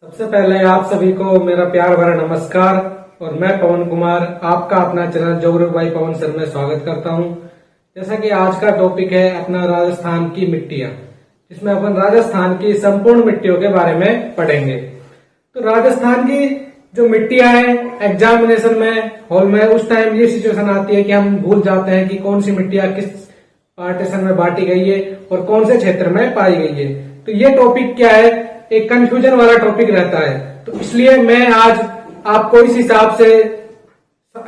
सबसे पहले आप सभी को मेरा प्यार भरा नमस्कार और मैं पवन कुमार आपका अपना चैनल जोग्राफी बाय पवन सर में स्वागत करता हूं। जैसा कि आज का टॉपिक है अपना राजस्थान की मिट्टियां, जिसमें अपन राजस्थान की संपूर्ण मिट्टियों के बारे में पढ़ेंगे। तो राजस्थान की जो मिट्टियां हैं, एग्जामिनेशन में हॉल में उस टाइम ये सिचुएशन आती है कि हम भूल जाते हैं कि कौन सी मिट्टियां किस पार्टीशन में बांटी गई है और कौन से क्षेत्र में पाई गई है। तो ये टॉपिक क्या है, एक कंफ्यूजन वाला टॉपिक रहता है। तो इसलिए मैं आज आपको इस हिसाब से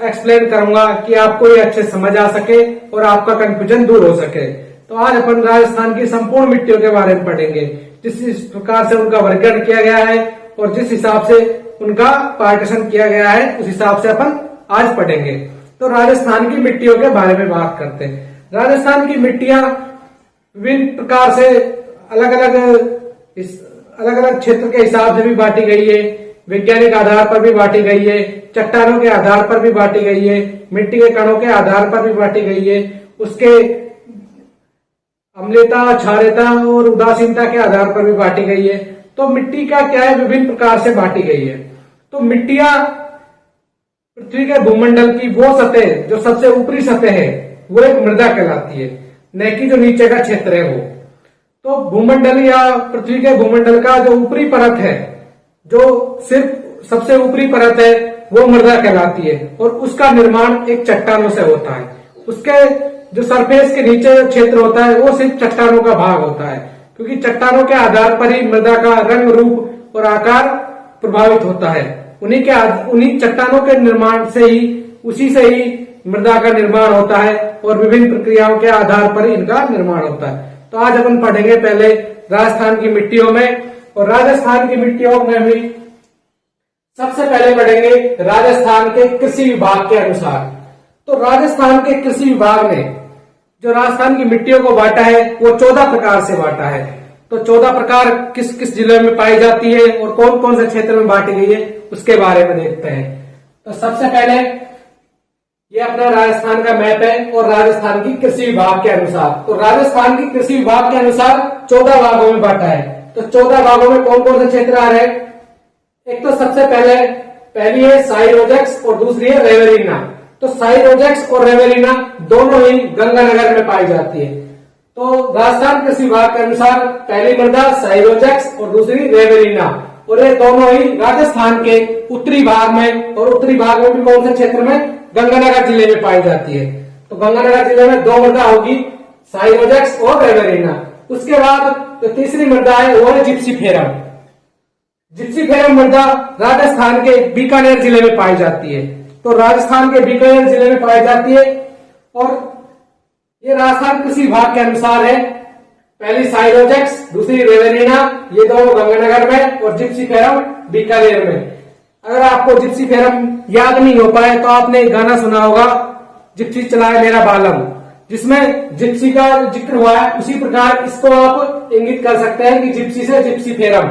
एक्सप्लेन करूंगा कि आपको ये अच्छे समझ आ सके और आपका कंफ्यूजन दूर हो सके। तो आज अपन राजस्थान की संपूर्ण मिट्टियों के बारे में पढ़ेंगे, जिस प्रकार से उनका वर्गीकरण किया गया है और जिस हिसाब से उनका पार्टीशन किया गया है उस हिसाब से अपन आज पढ़ेंगे। तो राजस्थान की मिट्टियों के बारे में बात करते हैं। राजस्थान की मिट्टियां विभिन्न प्रकार से अलग अलग क्षेत्र के हिसाब से भी बांटी गई है, वैज्ञानिक आधार पर भी बांटी गई है, चट्टानों के आधार पर भी बांटी गई है, मिट्टी के कणों के आधार पर भी बांटी गई है, उसके अम्लता, क्षारीयता और उदासीनता के आधार पर भी बांटी गई है। तो मिट्टी का क्या है, विभिन्न प्रकार से बांटी गई है। तो मिट्टियां पृथ्वी के भूमंडल की वो सतह जो सबसे ऊपरी सतह है वो एक मृदा कहलाती है, न कि जो नीचे का क्षेत्र है वो। तो भूमंडल या पृथ्वी के भूमंडल का जो ऊपरी परत है, जो सिर्फ सबसे ऊपरी परत है, वो मृदा कहलाती है और उसका निर्माण एक चट्टानों से होता है। उसके जो सरफेस के नीचे क्षेत्र होता है वो सिर्फ चट्टानों का भाग होता है, क्योंकि चट्टानों के आधार पर ही मृदा का रंग, रूप और आकार प्रभावित होता है। उन्हीं चट्टानों के निर्माण से ही, उसी से ही मृदा का निर्माण होता है और विभिन्न प्रक्रियाओं के आधार पर इनका निर्माण होता है। तो आज अपन पढ़ेंगे पहले राजस्थान की मिट्टियों में, और राजस्थान की मिट्टियों में भी सबसे पहले पढ़ेंगे राजस्थान के कृषि विभाग के अनुसार। तो राजस्थान के कृषि विभाग ने जो राजस्थान की मिट्टियों को बांटा है वो 14 प्रकार से बांटा है। तो 14 प्रकार किस किस जिले में पाई जाती है और कौन कौन से क्षेत्र में बांटी गई है उसके बारे में देखते हैं। तो सबसे पहले ये अपना राजस्थान का मैप है और राजस्थान की कृषि विभाग के अनुसार, तो राजस्थान की कृषि विभाग के अनुसार 14 भागों में बांटा है। तो 14 भागों में कौन कौन से क्षेत्र आ रहे हैं? एक तो सबसे पहली है साइरोजेक्स और दूसरी है रेवेलिना। तो साइरोजेक्स और रेवेलिना दोनों ही गंगानगर में पाई जाती है। तो राजस्थान कृषि विभाग के अनुसार पहली मृदा साइरोजेक्स और दूसरी रेवेलिना, और ये दोनों ही राजस्थान के उत्तरी भाग में, और उत्तरी भाग में भी कौन से क्षेत्र में? गंगानगर जिले में पाई जाती है। तो गंगानगर जिले में 2 मृदा होगी, साइरोजेक्स और रेवेलिना। उसके बाद जो तीसरी मृदा है वो है जिप्सीफेरम। जिप्सीफेरम मृदा राजस्थान के बीकानेर जिले में पाई जाती है। तो राजस्थान के बीकानेर जिले में पाई जाती है और ये राजस्थान कृषि विभाग के अनुसार है। पहली साइरोजेक्स, दूसरी रेवेलिना, ये दोनों गंगानगर में और जिप्सीफेरम बीकानेर में। अगर आपको जिप्सीफेरम याद नहीं हो पाए तो आपने एक गाना सुना होगा, जिप्सी चलाए मेरा बालम, जिसमें जिप्सी का जिक्र हुआ है। उसी प्रकार इसको आप इंगित कर सकते हैं कि जिप्सी से जिप्सीफेरम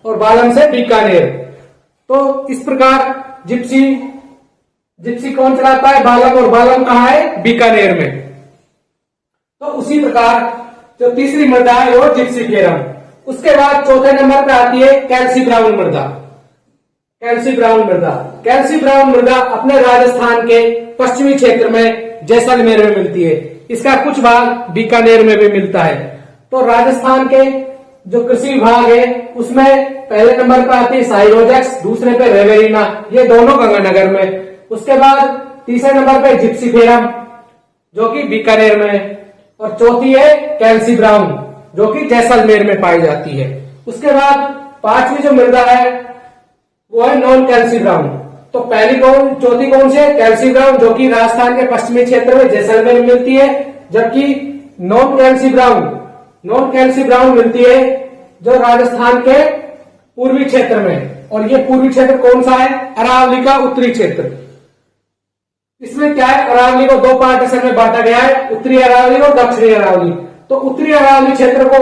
और बालम से बीकानेर। तो इस प्रकार जिप्सी कौन चलाता है? बालम, और बालम कहाँ है? बीकानेर में। तो उसी प्रकार जो तीसरी मृदा है वो जिप्सीफेरम। उसके बाद चौथे नंबर पे आती है कैल्सी ब्राउन मृदा। कैल्सी ब्राउन मृदा अपने राजस्थान के पश्चिमी क्षेत्र में जैसलमेर में मिलती है। इसका कुछ भाग बीकानेर में भी मिलता है। तो राजस्थान के जो कृषि विभाग है उसमें पहले नंबर पर आती है साइरोजेक्स, दूसरे पे रेवेलिना, ये दोनों गंगानगर में। उसके बाद तीसरे नंबर पे जिप्सीफेरम जो कि बीकानेर में, और चौथी है कैल्सी ब्राउन जो कि जैसलमेर में पाई जाती है। उसके बाद पांचवी जो मृदा है वो है नॉन कैल्सी ब्राउन। तो चौथी कौन सी है? कैल्सी ब्राउन, जो कि राजस्थान के पश्चिमी क्षेत्र में जैसलमेर में मिलती है। जबकि नॉन कैल्सी ब्राउन मिलती है जो राजस्थान के पूर्वी क्षेत्र में, और ये पूर्वी क्षेत्र कौन सा है? अरावली का उत्तरी क्षेत्र। इसमें क्या है, अरावली को 2 पार्टीशन में बांटा गया है, उत्तरी अरावली और दक्षिणी अरावली। तो उत्तरी अरावली क्षेत्र को,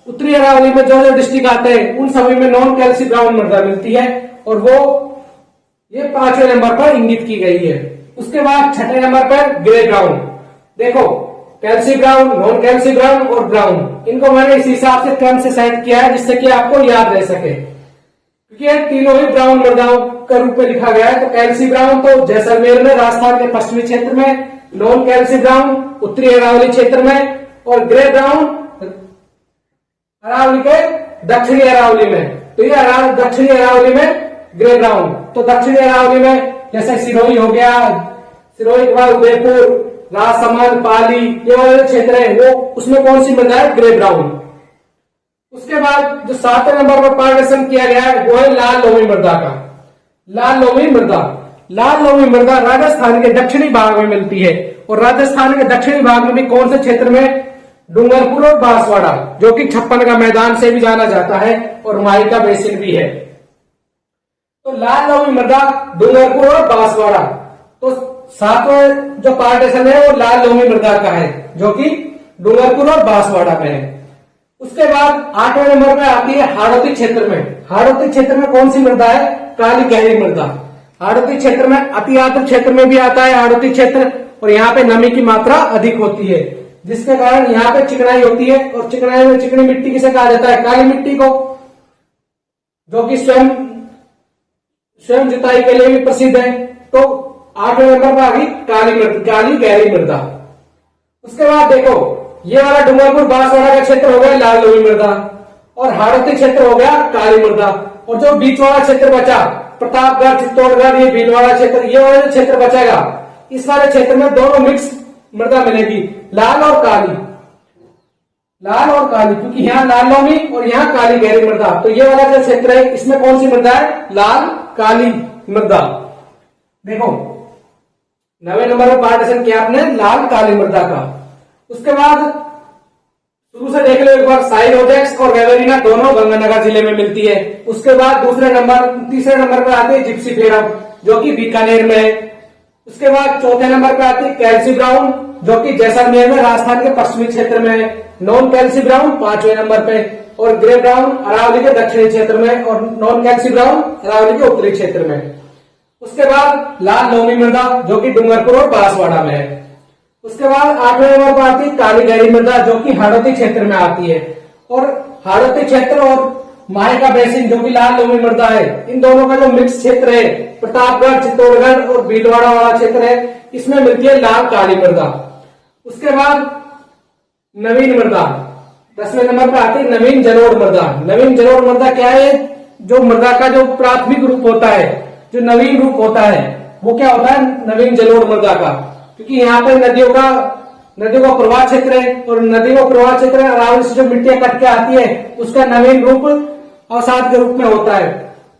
उत्तरी अरावली में जो डिस्ट्रिक्ट आते हैं उन सभी में नॉन कैल्सी ब्राउन मृदा मिलती है, और वो ये 5वें नंबर पर इंगित की गई है। उसके बाद 6ठे नंबर पर ग्रे ब्राउन। देखो, कैल्सी ब्राउन, नॉन कैल्सी ब्राउन और ब्राउन, इनको मैंने इस हिसाब से क्रम से सेट किया है जिससे कि आपको याद रह सके। क्योंकि ये तीनों ही ब्राउन मृदाओं के रूप में लिखा गया है। तो कैल्सी ब्राउन तो जैसलमेर में, राजस्थान के पश्चिमी क्षेत्र में, नॉन कैल्सी ब्राउन उत्तरी अरावली क्षेत्र में, और ग्रे ब्राउन अरावली के दक्षिणी अरावली में। तो ये दक्षिणी अरावली में ग्रे ब्राउन। तो दक्षिणी अरावली में जैसे सिरोही हो गया, सिरोही के बाद उदयपुर, राजसमंद, पाली, ये वाले क्षेत्र है वो, उसमें कौन सी मृदा है? Grey brown. उसके बाद जो 7वें नंबर पर पार्टीशन किया गया है वो है लाल लोमी मृदा का। लाल लोमी मृदा, लाल लोमी मृदा राजस्थान के दक्षिणी भाग में मिलती है। और राजस्थान के दक्षिणी भाग में भी कौन से क्षेत्र में? डूंगरपुर और बांसवाड़ा, जो कि 56 का मैदान से भी जाना जाता है और माई का बेसिन भी है। तो लाल लोमी मृदा, डूंगरपुर और बांसवाड़ा। तो 7वां जो पार्टीशन है वो लाल लोमी मृदा का है, जो कि डूंगरपुर और बांसवाड़ा में है। उसके बाद 8वें नंबर पे आती है हाड़ौती क्षेत्र में। हाड़ौती क्षेत्र में कौन सी मृदा है? काली गहरी मृदा। हाड़ौती क्षेत्र में, अति आर्द्र क्षेत्र में भी आता है हाड़ौती क्षेत्र, और यहाँ पे नमी की मात्रा अधिक होती है, जिसके कारण यहाँ पे चिकनाई होती है। और चिकनाई में चिकनी मिट्टी किसे कहा जाता है? काली मिट्टी को, जो कि स्वयं जुताई के लिए भी प्रसिद्ध है। तो 8वें नंबर पर आ गई काली गहरी मृदा। उसके बाद देखो, ये वाला डूंगरपुर बांसवाड़ा का क्षेत्र हो गया लाल लोमी मृदा, और हाड़ौती क्षेत्र हो गया काली मृदा। और जो बीच वाला क्षेत्र बचा, प्रतापगढ़, चित्तौड़गढ़, ये भीलवाड़ा क्षेत्र, ये वाला जो क्षेत्र बचेगा, इस वाले क्षेत्र में दोनों मिक्स मृदा मिलेगी, लाल और काली। लाल और काली, क्योंकि यहाँ लाल लोमी और यहाँ काली गहरी मृदा। तो ये वाला जो क्षेत्र है इसमें कौन सी मृदा है? लाल काली मृदा। देखो 9वें नंबर पर पार्टीशन किया आपने लाल काली मृदा का। उसके बाद शुरू से देख लो एक बार, साइलोजेक्स और वेवेरिना दोनों गंगानगर जिले में मिलती है। उसके बाद तीसरे नंबर पर आती है जिप्सीफेरम, जो कि बीकानेर में है। उसके बाद चौथे नंबर पर आती है कैल्सी ब्राउन, जो कि जैसलमेर में, राजस्थान के पश्चिमी क्षेत्र में है। नॉन कैल्सी ब्राउन 5वें नंबर पे, और ग्रे ब्राउन अरावली के दक्षिणी क्षेत्र में, और नॉन कैल्सी ब्राउन अरावली के उत्तरी क्षेत्र में। उसके बाद लाल लोमी मृदा, जो कि डूंगरपुर और बांसवाड़ा में है। उसके बाद 8वें नंबर पर आती है काली गहरी मृदा, जो कि हाड़ौती क्षेत्र में आती है। और हाड़ौती क्षेत्र और माई का बेसिन, जो कि लाल लोमी मृदा है, इन दोनों का जो मिक्स क्षेत्र है, प्रतापगढ़, चित्तौड़गढ़ और भीलवाड़ा वाला क्षेत्र है, इसमें मिलती है लाल काली मृदा। उसके बाद नवीन मृदा, 10वें नंबर पर आती है नवीन जलोढ़ मृदा। नवीन जलोढ़ मृदा क्या है? जो मृदा का जो प्राथमिक रूप होता है, जो नवीन रूप होता है, वो क्या होता है? नवीन जलोढ़ मृदा का। क्योंकि यहाँ पे नदियों का प्रवाह क्षेत्र है, और नदी का प्रवाह क्षेत्र अरावली से जो मिट्टियां कट के आती है, उसका नवीन रूप अवसाद के रूप में होता है।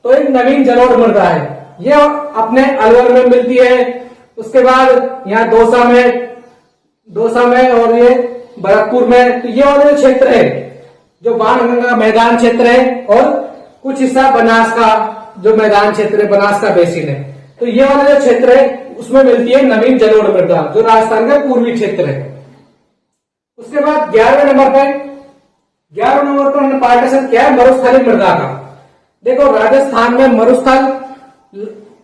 तो एक नवीन जलोढ़ मृदा है, ये अपने अलवर में मिलती है। उसके बाद यहाँ दौसा में और ये भरतपुर में। तो ये वाले जो क्षेत्र है, जो बाणगंगा मैदान क्षेत्र है, और कुछ हिस्सा बनास का जो मैदान क्षेत्र है, बनास का बेसिन है। तो ये वाला जो क्षेत्र है उसमें मिलती है नवीन जलोढ़ मृदा, जो राजस्थान का पूर्वी क्षेत्र है। उसके बाद 11वें नंबर पर पार्टीशन क्या है? मरुस्थलीय मृदा का। देखो राजस्थान में मरुस्थल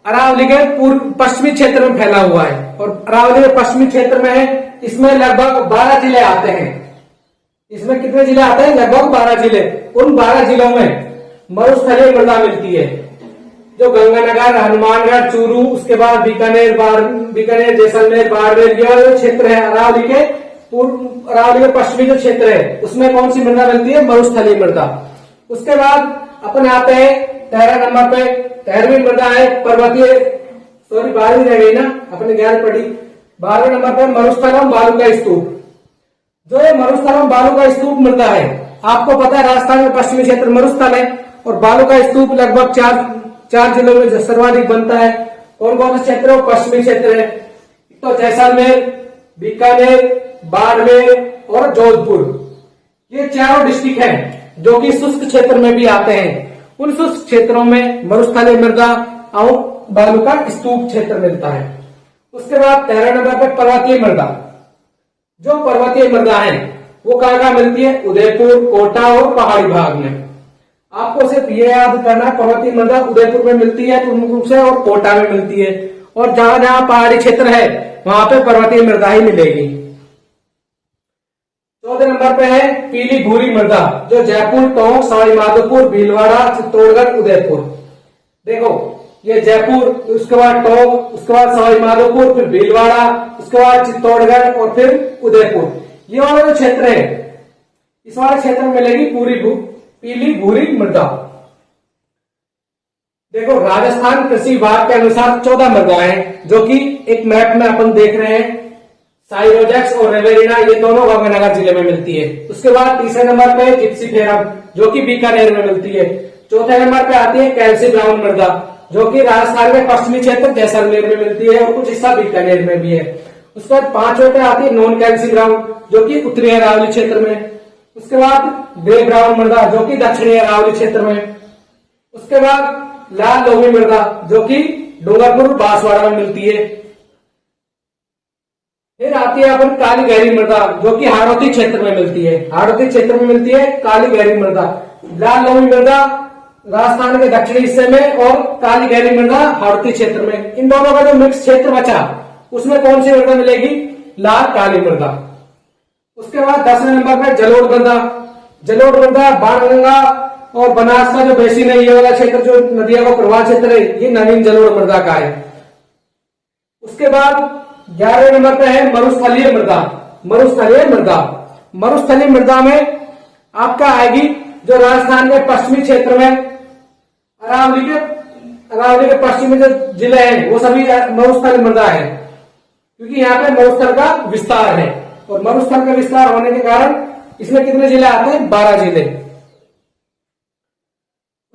अरावली के पश्चिमी क्षेत्र में फैला हुआ है, और अरावली के पश्चिमी क्षेत्र में है। इसमें लगभग 12 जिले आते हैं। इसमें कितने जिले आते हैं? लगभग 12 जिले। उन 12 जिलों में मरुस्थलीय मृदा मिलती है, जो गंगानगर, हनुमानगढ़, चूरू, उसके बाद बीकानेर, जैसलमेर, बाड़मेर, ये वाले क्षेत्र है अरावली के पश्चिमी जो क्षेत्र है, उसमें कौन सी मृदा मिलती है? मरुस्थलीय मृदा। उसके बाद अपन आते हैं 13 नंबर पे। 13वीं मृदा है पर्वतीय, 12वीं रह गई ना, अपने 11 पढ़ी। 12वें नंबर पर मरुस्थलम बालू का स्तूप। जो ये मरुस्थलम बालू का स्तूप मृदा है, आपको पता है राजस्थान में पश्चिमी क्षेत्र मरुस्थल है, और बालू का स्तूप लगभग चार जिलों में सर्वाधिक बनता है। कौन कौन से क्षेत्र है? पश्चिमी क्षेत्र है। तो जैसलमेर, बीकानेर, बाड़मेर और जोधपुर, ये चारों डिस्ट्रिक्ट हैं जो कि शुष्क क्षेत्र में भी आते हैं। उन शुष्क क्षेत्रों में मरुस्थलीय मृदा और बालू का स्तूप क्षेत्र मिलता है। उसके बाद 13 नंबर पर पर्वतीय मृदा। जो पर्वतीय मृदा है वो कहाँ मिलती है? उदयपुर, कोटा और पहाड़ी भाग में। आपको सिर्फ ये याद करना है, पर्वतीय मृदा उदयपुर में मिलती है प्रमुख रूप से, और कोटा में मिलती है। और जहां जहां पहाड़ी क्षेत्र है वहां पे पर्वतीय मृदा ही मिलेगी। 14 नंबर पे है पीली भूरी मृदा, जो जयपुर, टोंक, सवाई माधोपुर, भीलवाड़ा, चित्तौड़गढ़, उदयपुर, देखो ये जयपुर, उसके बाद टोंक, उसके बाद सवाई माधोपुर, फिर भीलवाड़ा, उसके बाद चित्तौड़गढ़ और फिर उदयपुर। ये वाला जो क्षेत्र है, इस वाले क्षेत्र में मिलेगी पूरी पीली भूरी मृदा। देखो राजस्थान कृषि विभाग के अनुसार 14 मृदाएं, जो कि एक मैप में अपन देख रहे हैं, साइरोजेक्स और रेवेरिना, ये दोनों गंगानगर जिले में मिलती है। उसके बाद तीसरे नंबर पे जिप्सीफेरम, जो कि बीकानेर में मिलती है। चौथे नंबर पे आती है कैल्सी ब्राउन मृदा, जो कि राजस्थान के पश्चिमी क्षेत्र जैसलमेर में मिलती है और कुछ हिस्सा बीकानेर में भी है। उसके बाद पांचवें पे आती है नॉन कैल्सी ब्राउन, जो कि उत्तरी अरावली क्षेत्र में। उसके बाद ग्रे ब्राउन मृदा, जो कि दक्षिणी अरावली क्षेत्र में। उसके बाद लाल लोही मृदा, जो कि डूंगरपुर बांसवाड़ा में मिलती है। फिर आती है अपन काली गहरी मृदा, जो कि हाड़ौती क्षेत्र में मिलती है। हाड़ौती क्षेत्र में मिलती है काली गहरी मृदा। लाल लोही मृदा राजस्थान के दक्षिणी हिस्से में और काली गहरी मृदा हाड़ौती क्षेत्र में। इन दोनों का जो मिक्स क्षेत्र बचा, उसमें कौन सी मृदा मिलेगी? लाल काली मृदा। उसके बाद 10वें नंबर पर जलोढ़ मृदा। जलोढ़ मृदा बाणगंगा और बनास का जो बेसिन है, ये वाला क्षेत्र जो नदियों का प्रवाह क्षेत्र है, ये नवीन जलोढ़ मृदा का है। उसके बाद 11वें नंबर पे है मरुस्थलीय मृदा। मरुस्थलीय मृदा, मरुस्थलीय मृदा में आपका आएगी जो राजस्थान के पश्चिमी क्षेत्र में अरावली के पश्चिमी जो जिले हैं, वो सभी मरुस्थलीय मृदा है, क्योंकि यहाँ पे मरुस्थल का विस्तार है। और मरुस्थल का विस्तार होने के कारण इसमें कितने जिले आते हैं? 12 जिले।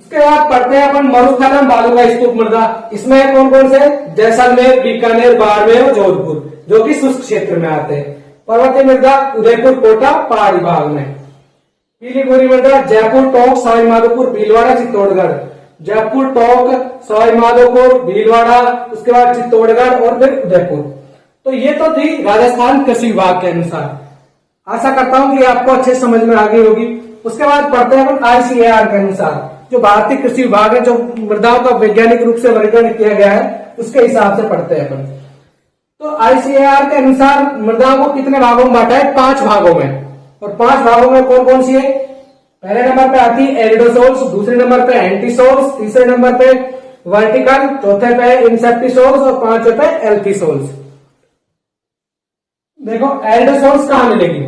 उसके बाद पढ़ते हैं अपन मरुस्थल एवं बालू का स्तूप मृदा। इसमें कौन कौन से? जैसलमेर, बीकानेर, बाड़मेर और जोधपुर, जो कि शुष्क क्षेत्र में आते हैं। पर्वतीय मृदा उदयपुर, कोटा, पहाड़ी भाग में। पीली भूरी मृदा जयपुर, टोंक, सवाई माधोपुर, भीलवाड़ा, चित्तौड़गढ़। जयपुर, टोंक, सवाई माधोपुर, भीलवाड़ा, उसके बाद चित्तौड़गढ़ और फिर उदयपुर। तो ये तो थी राजस्थान कृषि विभाग के अनुसार। आशा करता हूं कि आपको अच्छे समझ में आ गई होगी। उसके बाद पढ़ते हैं अपन ICAR के अनुसार, जो भारतीय कृषि विभाग है, जो मृदाओं का वैज्ञानिक रूप से वर्गीकरण किया गया है, उसके हिसाब से पढ़ते हैं अपन। तो ICAR के अनुसार मृदाओं को कितने भागों में बांटा है? 5 भागों में। और 5 भागों में कौन कौन सी है? पहले नंबर पे आती है एरिडोसोल्स, दूसरे नंबर पे एंटीसोल्स, तीसरे नंबर पे वर्टिकल, चौथे पे इंसेप्टिसोल्स और पांचवे पे एल्थिसोल्स। देखो एरिडोसोल्स कहां मिलेगी?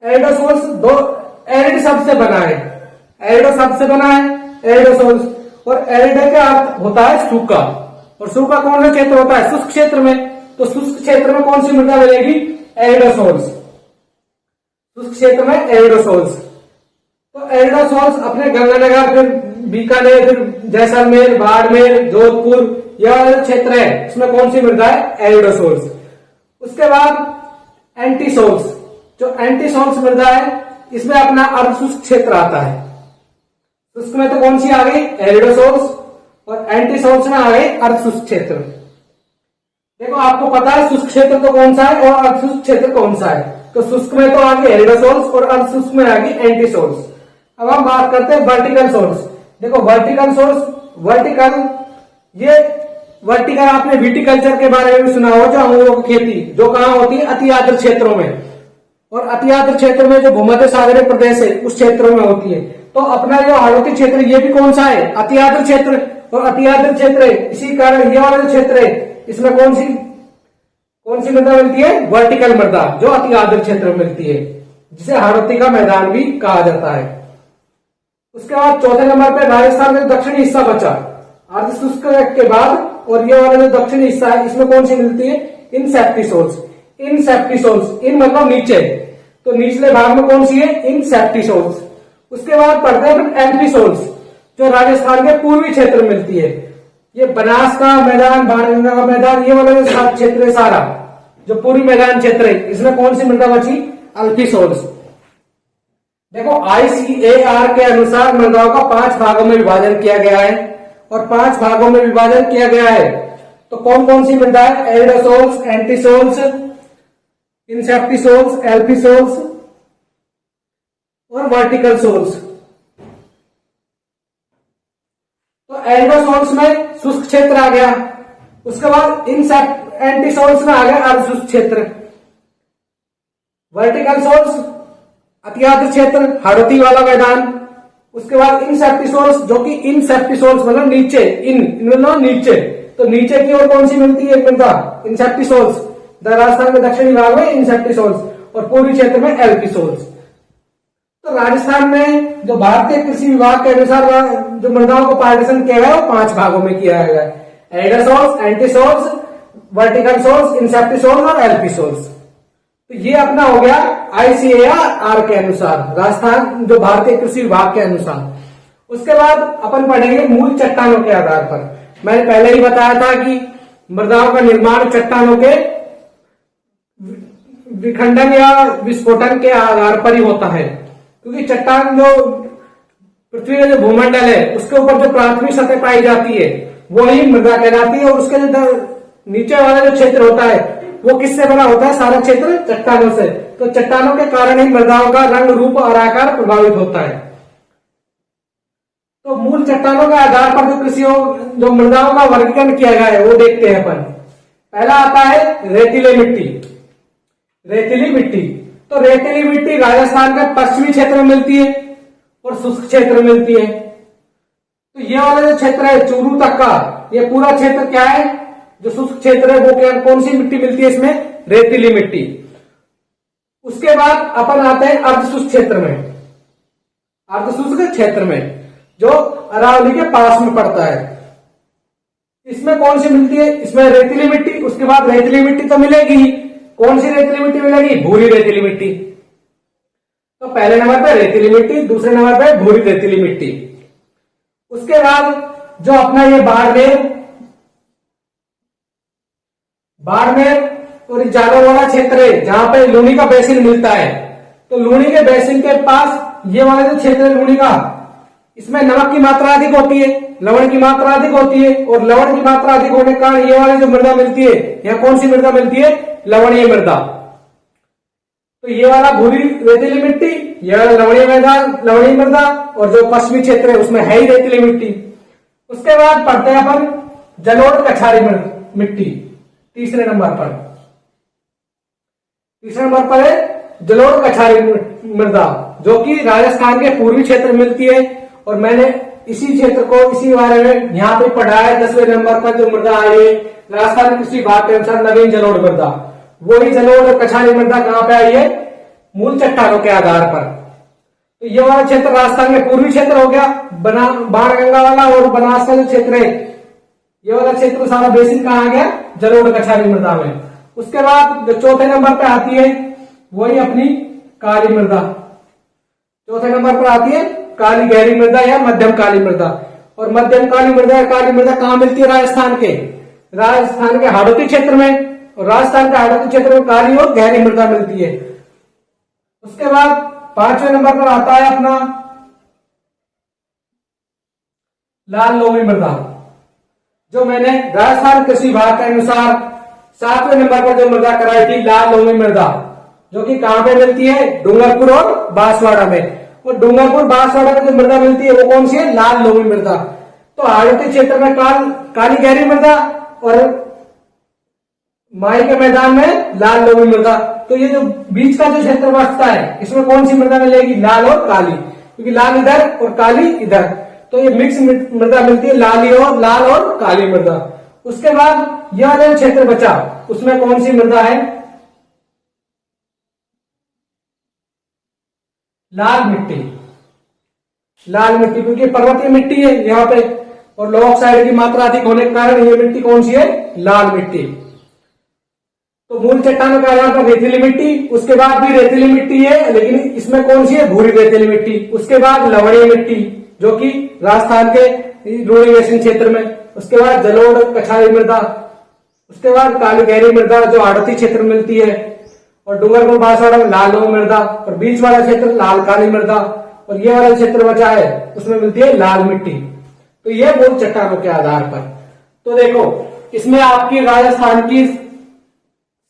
एरिडोसोल्स दो एरिड शब्द से बना है, एरिडो शब्द से बना है एरिडोसोल्स। और एरिड का अर्थ होता है सूखा, और सूखा कौन सा क्षेत्र होता है? शुष्क क्षेत्र में। तो शुष्क क्षेत्र में कौन सी मृदा मिलेगी? एरिडोसोल्स। शुष्क क्षेत्र में एरिडोसोल्स। तो एरिडोसोल्स अपने गंगानगर, फिर बीकानेर, फिर जैसलमेर, बाड़मेर, जोधपुर, यह वाला क्षेत्र है, इसमें कौन सी मृदा है? एरिडोसोल्स। उसके बाद एंटीसोल्स, जो एंटीसोल्स मृदा है, इसमें अपना अर्धशुष्क क्षेत्र आता है। शुष्क में तो कौन सी आ गई? एरिडोसोल्स। और एंटीसोल्स में आ गई अर्धशुष्क क्षेत्र। देखो आपको पता है शुष्क क्षेत्र तो कौन सा है और अर्धशुष्क क्षेत्र कौन सा है। तो शुष्क में तो आ गई एरिडोसोल्स और अर्धशुष्क में आ गई एंटीसोल्स। अब हम बात करते हैं वर्टिकल सोल्स। देखो वर्टिकल सोल्स, वर्टिकल आपने विटिकल्चर के बारे में भी सुना हो, जो अंगूरों की खेती, जो कहां होती है? अति आर्द्र क्षेत्रों में। और अति आर्द्र क्षेत्र में जो भूमध्य सागरीय प्रदेश है, उस क्षेत्रों में होती है। तो अपना जो हाड़ौती क्षेत्र, ये भी कौन सा है? अति आर्द्र क्षेत्र। और अति आर्द्र क्षेत्र है, इसी कारण ये वाला जो क्षेत्र है, इसमें कौन सी मृदा मिलती है? वर्टिकल मृदा, जो अति आर्द्र क्षेत्र में मिलती है, जिसे हाड़ौती का मैदान भी कहा जाता है। उसके बाद चौथे नंबर पर राजस्थान का दक्षिणी हिस्सा बचा अर्धशुष्क के बाद, और ये वाला जो दक्षिणी हिस्सा है, इसमें कौन सी मिलती है? इंसेप्टिसोल्स। इंसेप्टिसोल्स, इन मतलब नीचे, तो निचले भाग में कौन सी है? इंसेप्टिसोल्स। उसके बाद पढ़ते हैं एल्थिसोल्स, जो राजस्थान के पूर्वी क्षेत्र में मिलती है। ये बनास का मैदान, बाणगंगा का मैदान, ये वाला जो क्षेत्र है सारा, जो पूर्वी मैदान क्षेत्र है, इसमें कौन सी मृदा बची? एल्थिसोल्स। देखो ICAR के अनुसार मृदाओं का 5 भागों में विभाजन किया गया है, और 5 भागों में विभाजन किया गया है। तो कौन कौन सी मृदा है? एरिडोसोल्स, एंटीसोल्स, इंसेप्टिसोल्स, एल्थिसोल्स और वर्टिकल सोल्स। तो एरिडोसोल्स में शुष्क क्षेत्र आ गया। उसके बाद एंटीसोल्स में आ गया अर्धशुष्क क्षेत्र। वर्टिकल सोल्स अति आर्द्र क्षेत्र, हाड़ौती वाला मैदान, उसके बाद इनसेप्टिसोल्स, जो कि इनसेप्टिसोल्स मतलब नीचे, मतलब नीचे, तो नीचे की ओर कौन सी मिलती है मृदा? इंसेप्टिसोल्स। राजस्थान के दक्षिणी भाग में इंसेप्टिसोल्स और पूर्वी क्षेत्र में एल्पिसोल्स। तो राजस्थान में जो भारतीय कृषि विभाग के अनुसार जो मृदाओं को पार्टीशन किया गया है वो 5 भागों में किया गया है: एडोसोल्स, एंटीसोल्स, वर्टिकल सोल्स, इंसेप्टिसोल्स और एल्पिसोल्स। तो ये अपना हो गया ICAR के अनुसार, राजस्थान जो भारतीय कृषि विभाग के अनुसार। उसके बाद अपन पढ़ेंगे मूल चट्टानों के आधार पर। मैंने पहले ही बताया था कि मृदाओं का निर्माण चट्टानों के विखंडन या विस्फोटन के आधार पर ही होता है, क्योंकि चट्टान जो पृथ्वी का जो भूमंडल है उसके ऊपर जो प्राथमिक सतह पाई जाती है वही मृदा कहलाती है, और उसके जो नीचे वाला जो क्षेत्र होता है वो किससे बना होता है? सारा क्षेत्र चट्टानों से। तो चट्टानों के कारण ही मृदाओं का रंग, रूप और आकार प्रभावित होता है। तो मूल चट्टानों के आधार पर जो मृदाओं का वर्गीकरण किया गया है वो देखते हैं अपन। पहला आता है रेतीली मिट्टी। रेतीली मिट्टी, तो रेतीली मिट्टी राजस्थान के पश्चिमी क्षेत्र में मिलती है और शुष्क क्षेत्र में मिलती है। तो ये वाला जो क्षेत्र है चूरू तक का, ये पूरा क्षेत्र क्या है? जो शुष्क क्षेत्र है वो क्या, कौन सी मिट्टी मिलती है इसमें? रेतीली मिट्टी। उसके बाद अपन आते हैं अर्धशुष्क क्षेत्र में। अर्धशुष्क क्षेत्र में जो अरावली के पास में पड़ता है, इसमें कौन सी मिलती है? इसमें रेतीली मिट्टी। उसके बाद रेतीली मिट्टी तो मिलेगी ही। कौन सी रेतीली मिट्टी मिलेगी? भूरी रेतीली मिट्टी। तो पहले नंबर पे रेतीली मिट्टी, दूसरे नंबर पे भूरी रेतीली मिट्टी। उसके बाद जो अपना ये बाड़मेर और जालौर वाला क्षेत्र है जहां पे लूनी का बेसिन मिलता है, तो लूनी के बेसिन के पास ये वाला जो क्षेत्र है लूनी का, इसमें नमक की मात्रा अधिक होती है, लवण की मात्रा अधिक होती है, और लवण की मात्रा अधिक होने के कारण ये वाली जो मृदा मिलती है, यह कौन सी मृदा मिलती है? लवणीय मृदा। तो ये वाला भूरी रेतीली मिट्टी, यह लवणीय मृदा, और जो पश्चिमी क्षेत्र है उसमें है ही रेतीली मिट्टी। उसके बाद पढ़ते हैं अपन जलोढ़ कछारी मिट्टी। तीसरे नंबर पर है जलोढ़ कछारी मृदा, जो कि राजस्थान के पूर्वी क्षेत्र में मिलती है। और मैंने इसी क्षेत्र को इसी बारे में यहाँ पे पढ़ा है 10वें नंबर पर। जो मृदा आई है राजस्थान कृषि विभाग के अनुसार नवीन जलोढ़ मृदा, वही जलोढ़ कछारी मृदा कहाँ पे आई है? मूल चट्टानों के आधार पर। तो ये वाला क्षेत्र राजस्थान के पूर्वी क्षेत्र हो गया, बाणगंगा वाला और बनास का जो क्षेत्र है, ये वाला क्षेत्र सारा बेसिन कहाँ आ गया? जलोढ़ कछारी मृदा में। उसके बाद जो चौथे नंबर पे आती है वही अपनी काली मृदा। चौथे नंबर पर आती है काली गहरी मृदा या मध्यम काली मृदा। और मध्यम काली मृदा या काली मृदा कहाँ मिलती है? राजस्थान के हाड़ौती क्षेत्र में। और राजस्थान के हाड़ौती क्षेत्र में काली और गहरी मृदा मिलती है। उसके बाद 5वें नंबर पर आता है अपना लाल लोमी मृदा, जो मैंने राजस्थान कृषि विभाग के अनुसार 7वें नंबर पर जो मृदा कराई थी, लाल लोमी मृदा, जो कि कहां पे मिलती है? डूंगरपुर और बांसवाड़ा में। और डूंगरपुर बांसवाड़ा में जो मृदा मिलती है वो कौन सी है? लाल लोमी मृदा। तो हाड़ौती क्षेत्र में काली गहरी मृदा और माई के मैदान में लाल लोमी मृदा। तो ये जो बीच का जो क्षेत्र बचता है इसमें कौन सी मृदा मिलेगी? लाल और काली, क्योंकि लाल इधर और काली इधर, तो ये मिक्स मृदा मिलती है, लाल और काली मृदा। उसके बाद यह जो क्षेत्र बचा उसमें कौन सी मृदा है? लाल मिट्टी। लाल मिट्टी क्योंकि पर्वतीय मिट्टी है यहाँ पे, और लो ऑक्साइड की मात्रा अधिक होने के कारण ये मिट्टी कौन सी है? लाल मिट्टी। तो मूल चट्टानों के आधार पर रेतीली मिट्टी, उसके बाद भी रेतीली मिट्टी है, लेकिन इसमें कौन सी है? भूरी रेतीली मिट्टी। उसके बाद लवणीय मिट्टी, जो कि राजस्थान के लूनी बेसिन क्षेत्र में। उसके बाद जलोढ़ कछारी मृदा, उसके बाद काली गहरी मृदा जो हाड़ौती क्षेत्र में मिलती है, और डूंगरपुर बांसवाड़ा में लाल लोमी मृदा, और बीच वाला क्षेत्र लाल काली मृदा, और ये वाला क्षेत्र बचा है उसमें मिलती है लाल मिट्टी। तो ये मूल चट्टानों के आधार पर। तो देखो इसमें आपकी राजस्थान की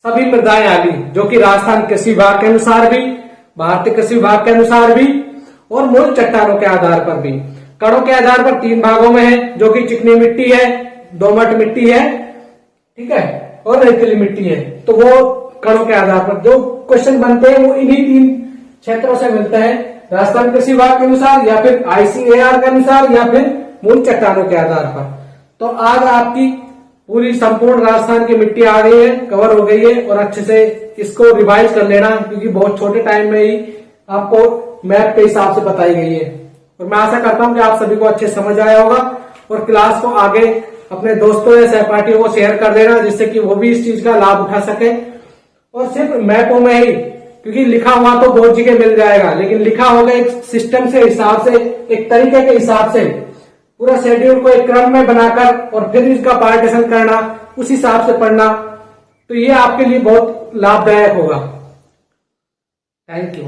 सभी मृदाएं आ गई, जो कि राजस्थान कृषि विभाग के अनुसार भी, भारतीय कृषि विभाग के अनुसार भी, और मूल चट्टानों के आधार पर भी। कणों के आधार पर 3 भागों में है, जो कि चिकनी मिट्टी है, दोमट मिट्टी है, ठीक है, और रेतीली मिट्टी है। तो वो कणों के आधार पर जो क्वेश्चन बनते हैं वो इन्हीं 3 क्षेत्रों से मिलते हैं। राजस्थान कृषि विभाग के अनुसार या फिर ICAR के अनुसार या फिर मूल चट्टानों के आधार पर। तो आज आपकी पूरी संपूर्ण राजस्थान की मिट्टी आ गई है, कवर हो गई है, और अच्छे से इसको रिवाइज कर लेना क्योंकि बहुत छोटे टाइम में ही आपको मैप के हिसाब से बताई गई है। और मैं आशा करता हूं कि आप सभी को अच्छे समझ आया होगा और क्लास को आगे अपने दोस्तों या सहपाठियों को शेयर कर देना जिससे कि वो भी इस चीज का लाभ उठा सके। और सिर्फ मैपों में ही, क्योंकि लिखा हुआ तो बहुत जगह मिल जाएगा, लेकिन लिखा होगा एक सिस्टम से हिसाब से, एक तरीके के हिसाब से, पूरा शेड्यूल को एक क्रम में बनाकर और फिर इसका पार्टीशन करना, उस हिसाब से पढ़ना, तो ये आपके लिए बहुत लाभदायक होगा। Thank you.